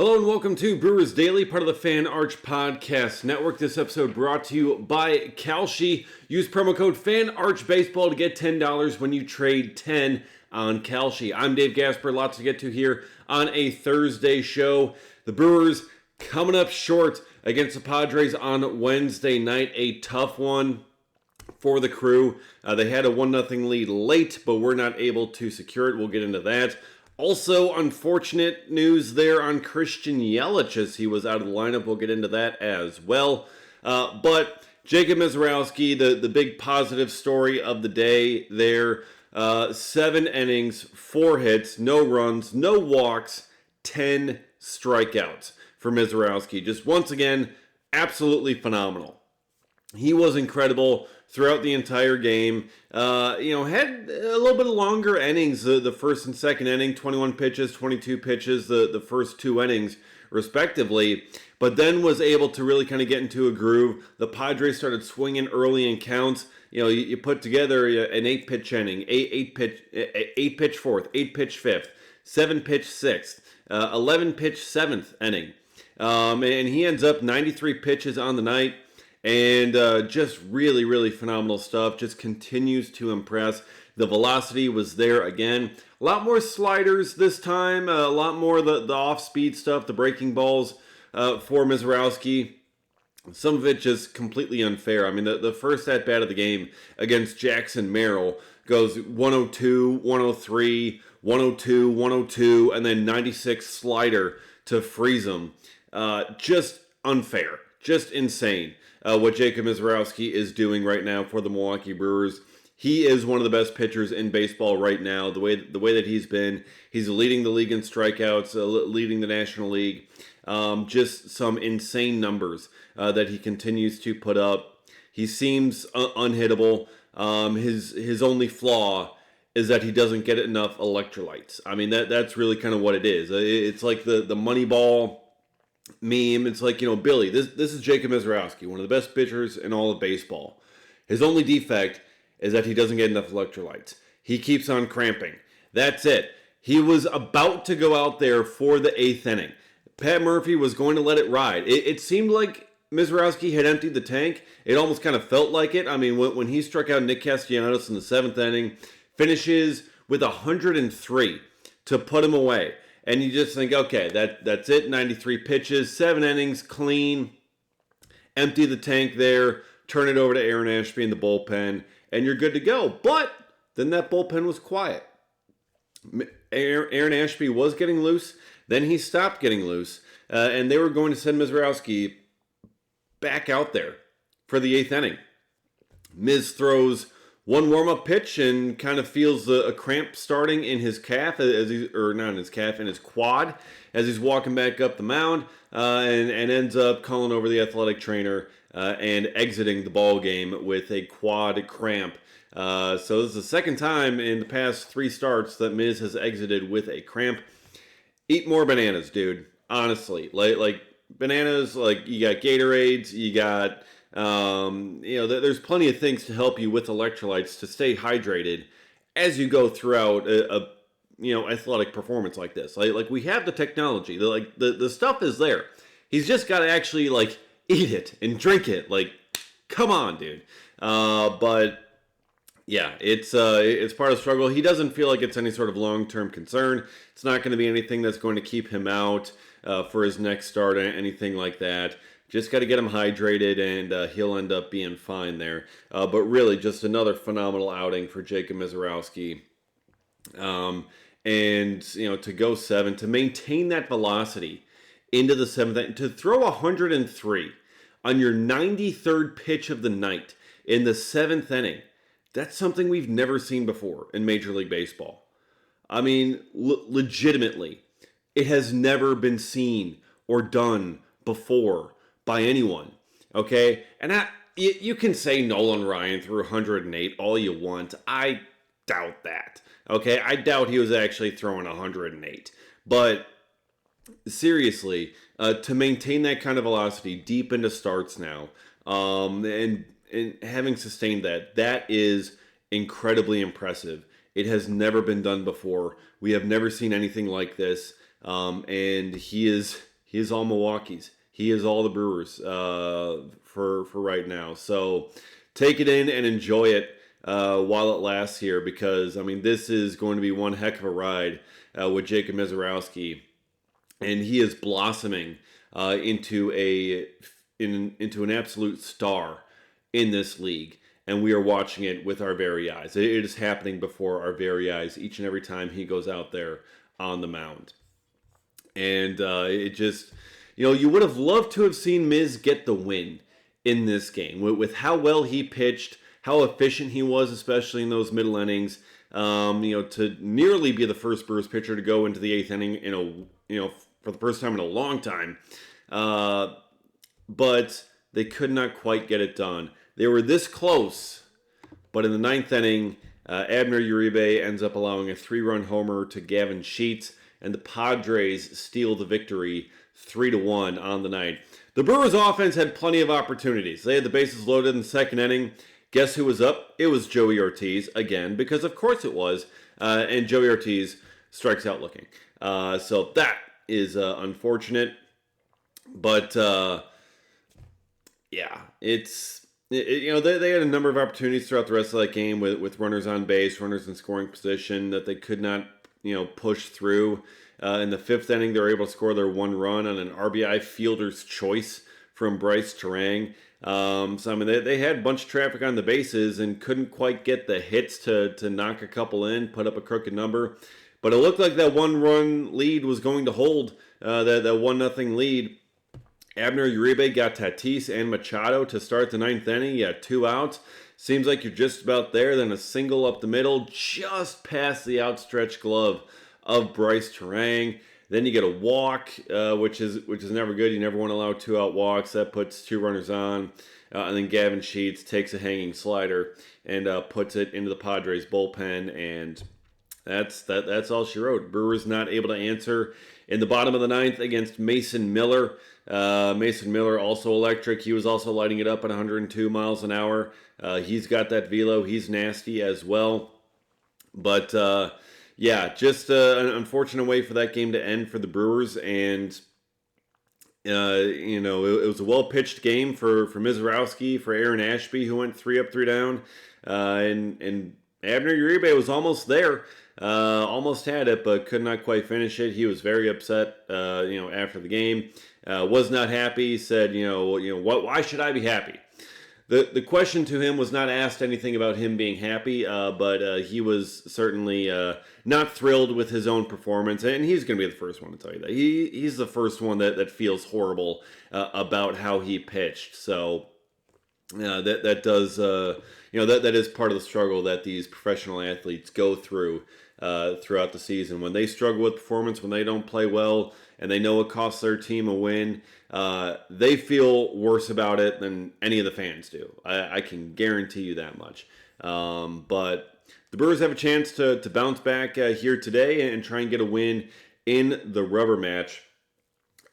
Hello and welcome to Brewers Daily, part of the Fan Arch Podcast Network. This episode brought to you by Kalshi. Use promo code FANARCHBASEBALL to get $10 when you trade 10 on Kalshi. I'm Dave Gasper. Lots to get to here on a Thursday show. The Brewers coming up short against the Padres on Wednesday night. A tough one for the Crew. They had a 1-0 lead late, but were not able to secure it. We'll get into that. Also, unfortunate news there on Christian Yelich as he was out of the lineup. We'll get into that as well. But Jacob Misiorowski, the big positive story of the day there. 7 innings, 4 hits, no runs, no walks, 10 strikeouts for Misiorowski. Just once again, absolutely phenomenal. He was incredible throughout the entire game. Had a little bit of longer innings, the first and second inning, 21 pitches, 22 pitches, the first 2 innings, respectively. But then was able to really kind of get into a groove. The Padres started swinging early in counts. You put together an 8-pitch inning, 8-pitch fourth, 8-pitch fifth, 7-pitch sixth, 11-pitch 7th inning. And he ends up 93 pitches on the night. And just really, really phenomenal stuff. Just continues to impress. The velocity was there again. A lot more sliders this time. A lot more the off-speed stuff, the breaking balls for Misiorowski. Some of it just completely unfair. I mean, the first at-bat of the game against Jackson Merrill goes 102, 103, 102, 102, and then 96 slider to freeze him. Just unfair. Just insane. What Jacob Misiorowski is doing right now for the Milwaukee Brewers. He is one of the best pitchers in baseball right now. The way that he's leading the league in strikeouts, leading the National League. Just some insane numbers that he continues to put up. He seems unhittable. His only flaw is that he doesn't get enough electrolytes. I mean, that's really kind of what it is. It's like the Moneyball meme. It's like, Billy, this is Jacob Misiorowski, one of the best pitchers in all of baseball. His only defect is that he doesn't get enough electrolytes. He keeps on cramping. That's it. He was about to go out there for the 8th inning. Pat Murphy was going to let it ride. It seemed like Misiorowski had emptied the tank. It almost kind of felt like it. I mean, when he struck out Nick Castellanos in the 7th inning, finishes with 103 to put him away. And you just think, okay, that's it, 93 pitches, 7 innings, clean, empty the tank there, turn it over to Aaron Ashby in the bullpen, and you're good to go. But then that bullpen was quiet. Aaron Ashby was getting loose, then he stopped getting loose, and they were going to send Misiorowski back out there for the 8th inning. Miz throws one warm-up pitch and kind of feels a cramp starting in his calf, in his quad, as he's walking back up the mound, and ends up calling over the athletic trainer and exiting the ball game with a quad cramp. So this is the second time in the past 3 starts that Miz has exited with a cramp. Eat more bananas, dude. Honestly, like bananas. Like, you got Gatorades, you got. There's plenty of things to help you with electrolytes to stay hydrated as you go throughout a athletic performance like this. Like we have the technology, the stuff is there. He's just got to actually eat it and drink it. Like, come on, dude. But yeah, it's part of the struggle. He doesn't feel like it's any sort of long-term concern. It's not going to be anything that's going to keep him out for his next start or anything like that. Just got to get him hydrated, and he'll end up being fine there. But really, just another phenomenal outing for Jacob Misiorowski. To go 7, to maintain that velocity into the 7th inning, to throw 103 on your 93rd pitch of the night in the 7th inning, that's something we've never seen before in Major League Baseball. I mean, legitimately, it has never been seen or done before by anyone, okay? And you can say Nolan Ryan threw 108 all you want. I doubt that, okay? I doubt he was actually throwing 108. But seriously, to maintain that kind of velocity deep into starts now, and having sustained that is incredibly impressive. It has never been done before. We have never seen anything like this. And he is He is all Milwaukee's. He is all the Brewers for right now. So take it in and enjoy it while it lasts here, because I mean this is going to be one heck of a ride with Jacob Misiorowski, and he is blossoming into an absolute star in this league. And we are watching it with our very eyes. It is happening before our very eyes each and every time he goes out there on the mound. And it just, you would have loved to have seen Miz get the win in this game with how well he pitched, how efficient he was, especially in those middle innings. To nearly be the first Brewers pitcher to go into the eighth inning for the first time in a long time. But they could not quite get it done. They were this close, but in the ninth inning, Abner Uribe ends up allowing a 3-run homer to Gavin Sheets, and the Padres steal the victory 3-1 on the night. The Brewers offense had plenty of opportunities. They had the bases loaded in the second inning. Guess who was up? It was Joey Ortiz again, because of course it was, and Joey Ortiz strikes out looking. So that is unfortunate, but yeah, they had a number of opportunities throughout the rest of that game with runners on base, runners in scoring position that they could not, push through. In the fifth inning, they were able to score their one run on an RBI fielder's choice from Bryce Terang. So, I mean, they had a bunch of traffic on the bases and couldn't quite get the hits to knock a couple in, put up a crooked number. But it looked like that one-run lead was going to hold, that 1-0 lead. Abner Uribe got Tatis and Machado to start the ninth inning. You had 2 outs. Seems like you're just about there. Then a single up the middle, just past the outstretched glove of Bryce Terang. Then you get a walk, which is never good. You never want to allow 2-out walks. That puts 2 runners on. And then Gavin Sheets takes a hanging slider and puts it into the Padres bullpen. And that's all she wrote. Brewers not able to answer in the bottom of the ninth against Mason Miller. Mason Miller also electric. He was also lighting it up at 102 miles an hour. He's got that velo. He's nasty as well. But yeah, just an unfortunate way for that game to end for the Brewers. And it was a well-pitched game for Misiorowski, for Aaron Ashby, who went 3 up, 3 down. And Abner Uribe was almost there. Almost had it, but could not quite finish it. He was very upset, after the game. Was not happy. Said, why should I be happy? The question to him was not asked anything about him being happy, but he was certainly not thrilled with his own performance, and he's going to be the first one to tell you that. He's the first one that feels horrible about how he pitched. So that does that is part of the struggle that these professional athletes go through throughout the season. When they struggle with performance, when they don't play well, and they know it costs their team a win, they feel worse about it than any of the fans do. I can guarantee you that much. But the Brewers have a chance to bounce back here today and try and get a win in the rubber match.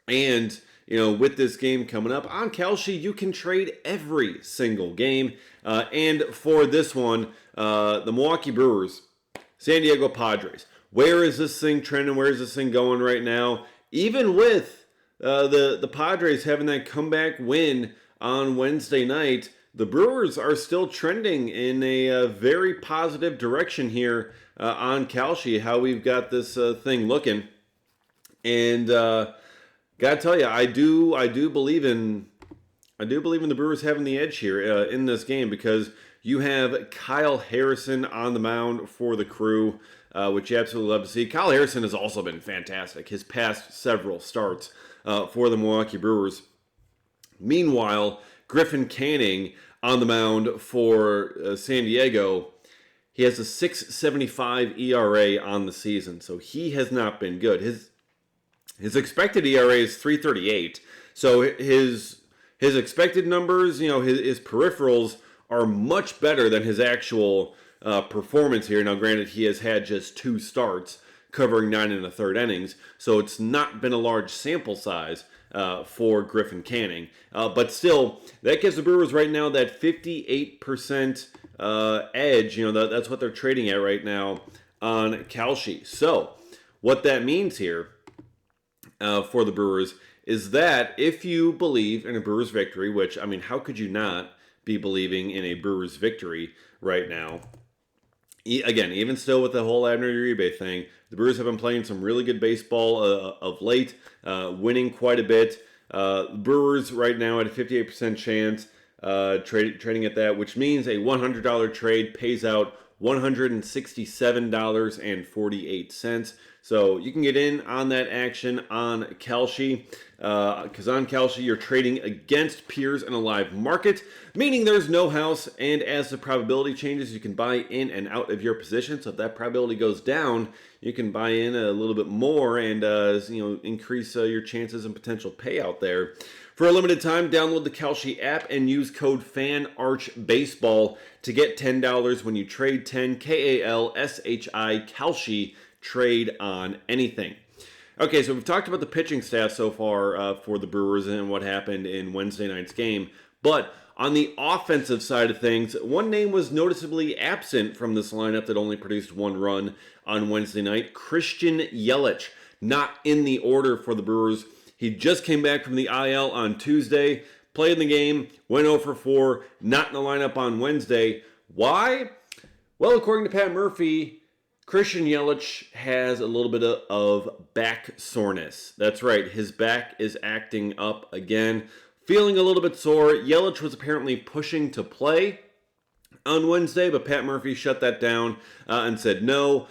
And, with this game coming up on Kalshi, you can trade every single game. And for this one, the Milwaukee Brewers, San Diego Padres. Where is this thing trending? Where is this thing going right now? Even with the Padres having that comeback win on Wednesday night, the Brewers are still trending in a very positive direction here on Kalshi, how we've got this thing looking. And gotta tell you, I do believe in the Brewers having the edge here in this game, because you have Kyle Harrison on the mound for the Crew, which you absolutely love to see. Kyle Harrison has also been fantastic his past several starts for the Milwaukee Brewers. Meanwhile, Griffin Canning on the mound for San Diego. He has a 6.75 ERA on the season, so he has not been good. His expected ERA is 3.38, so his expected numbers, his peripherals are much better than his actual performance here. Now, granted, he has had just 2 starts covering 9 1/3 innings, so it's not been a large sample size for Griffin Canning. But still, that gives the Brewers right now that 58% edge. That's what they're trading at right now on Kalshi. So, what that means here for the Brewers is that if you believe in a Brewers victory, which, I mean, how could you not be believing in a Brewers victory right now? Again, even still with the whole Abner Uribe thing, the Brewers have been playing some really good baseball of late, winning quite a bit. Brewers right now at a 58% chance, trading at that, which means a $100 trade pays out $167.48. So you can get in on that action on Kalshi, because on Kalshi you're trading against peers in a live market, meaning there's no house, and as the probability changes, you can buy in and out of your position. So if that probability goes down, you can buy in a little bit more and increase your chances and potential payout there. For a limited time, download the Kalshi app and use code FANARCHBASEBALL to get $10 when you trade 10 KALSHI Kalshi trade on anything. Okay, so we've talked about the pitching staff so far for the Brewers and what happened in Wednesday night's game. But on the offensive side of things, one name was noticeably absent from this lineup that only produced one run on Wednesday night. Christian Yelich, not in the order for the Brewers. He just came back from the IL on Tuesday, played in the game, went 0 for 4, not in the lineup on Wednesday. Why? Well, according to Pat Murphy, Christian Yelich has a little bit of back soreness. That's right, his back is acting up again, feeling a little bit sore. Yelich was apparently pushing to play on Wednesday, but Pat Murphy shut that down and said, no,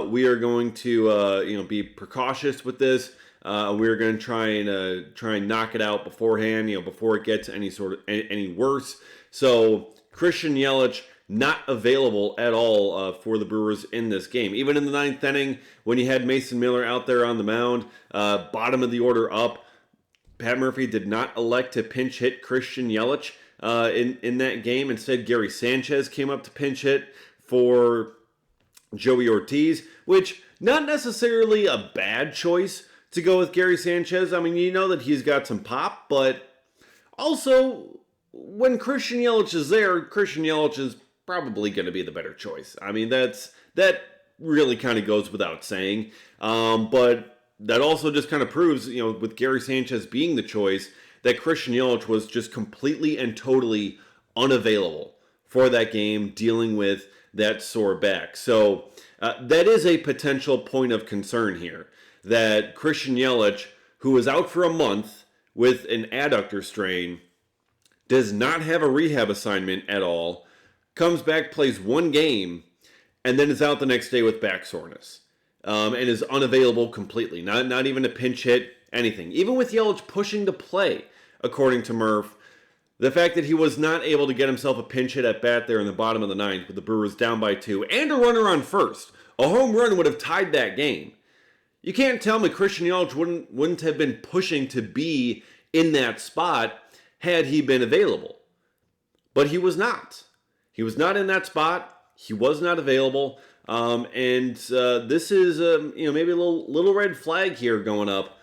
we are going to be precautious with this. We're going to try and knock it out beforehand, before it gets any worse. So Christian Yelich not available at all for the Brewers in this game. Even in the ninth inning, when you had Mason Miller out there on the mound, bottom of the order up, Pat Murphy did not elect to pinch hit Christian Yelich in that game. Instead, Gary Sanchez came up to pinch hit for Joey Ortiz, which not necessarily a bad choice to go with Gary Sanchez. I mean, you know that he's got some pop, but also when Christian Yelich is there, Christian Yelich is probably going to be the better choice. I mean, that really kind of goes without saying. But that also just kind of proves, with Gary Sanchez being the choice, that Christian Yelich was just completely and totally unavailable for that game, dealing with that sore back. So that is a potential point of concern here, that Christian Yelich, who was out for a month with an adductor strain, does not have a rehab assignment at all, comes back, plays one game, and then is out the next day with back soreness, and is unavailable completely. Not even a pinch hit, anything. Even with Yelich pushing to play, according to Murph, the fact that he was not able to get himself a pinch hit at bat there in the bottom of the ninth with the Brewers down by 2 and a runner on first, a home run would have tied that game. You can't tell me Christian Yelich wouldn't have been pushing to be in that spot had he been available. But he was not. He was not in that spot. He was not available. This is maybe a little red flag here going up.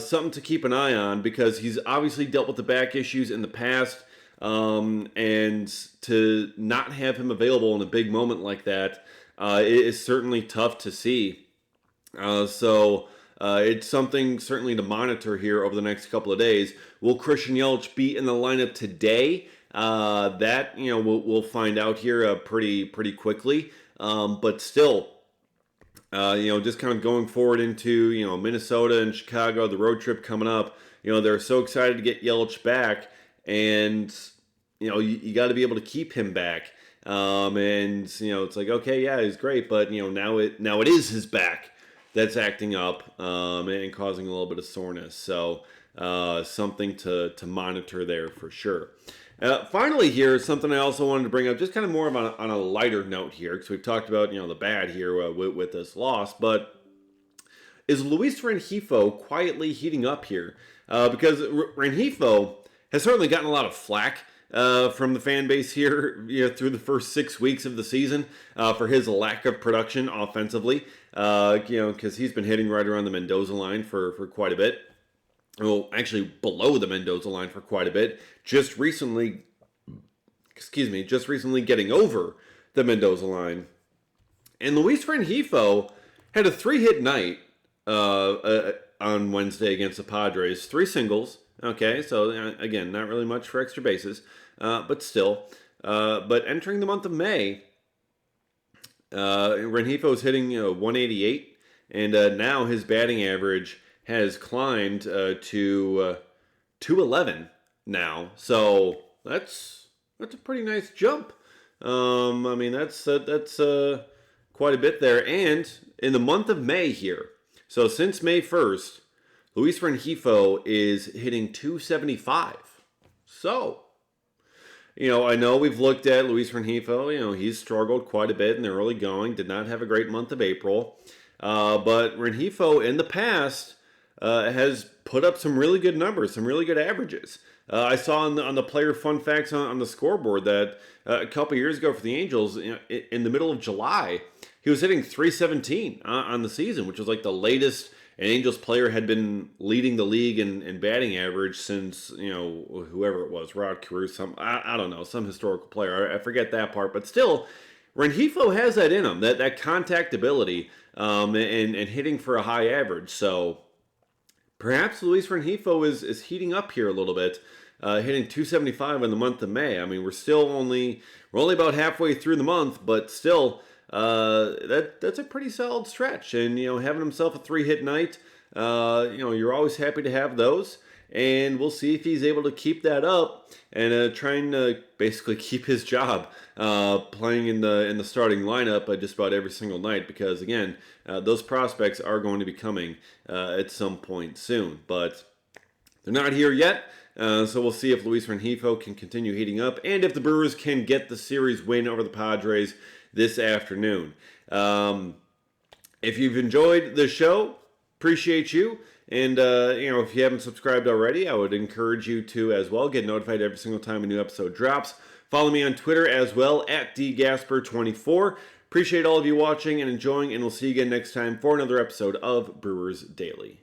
Something to keep an eye on, because he's obviously dealt with the back issues in the past. And to not have him available in a big moment like that is certainly tough to see. So it's something certainly to monitor here over the next couple of days. Will Christian Yelich be in the lineup today? We'll find out here pretty quickly. But still, just kind of going forward into Minnesota and Chicago, the road trip coming up. They're so excited to get Yelich back, and you got to be able to keep him back. It's like, okay, yeah, he's great, but now it is his back that's acting up and causing a little bit of soreness. So something to monitor there for sure. Finally here, something I also wanted to bring up, just kind of more of on a lighter note here, because we've talked about the bad here with this loss, but is Luis Rengifo quietly heating up here? Because Rengifo has certainly gotten a lot of flack from the fan base here, through the first 6 weeks of the season for his lack of production offensively. Because he's been hitting right around the Mendoza line for quite a bit. Well, actually below the Mendoza line for quite a bit. Just recently getting over the Mendoza line. And Luis Rengifo had a 3-hit night on Wednesday against the Padres. 3 singles. Okay, so again, not really much for extra bases, but still. But entering the month of May, Rengifo is hitting 188, and now his batting average has climbed to 211 now. So that's a pretty nice jump. I mean, that's quite a bit there. And in the month of May here, so since May 1st, Luis Rengifo is hitting 275. So, I know we've looked at Luis Rengifo. He's struggled quite a bit in the early going. Did not have a great month of April. But Rengifo in the past has put up some really good numbers, some really good averages. I saw on the player fun facts on the scoreboard that a couple years ago for the Angels, in the middle of July, he was hitting 317 on the season, which was like the latest an Angels player had been leading the league in batting average since, whoever it was, Rod Carew, I don't know, some historical player. I forget that part, but still, Rengifo has that in him, that contact ability, and hitting for a high average. So perhaps Luis Rengifo is heating up here a little bit, hitting 275 in the month of May. I mean, we're only about halfway through the month, but still, that's a pretty solid stretch. And having himself a 3-hit night, you're always happy to have those. And we'll see if he's able to keep that up and trying to basically keep his job playing in the starting lineup just about every single night, because again, those prospects are going to be coming at some point soon, but they're not here yet. So we'll see if Luis Rengifo can continue heating up and if the Brewers can get the series win over the Padres this afternoon. If you've enjoyed the show, appreciate you. And, if you haven't subscribed already, I would encourage you to as well get notified every single time a new episode drops. Follow me on Twitter as well at dgasper24. Appreciate all of you watching and enjoying, and we'll see you again next time for another episode of Brewers Daily.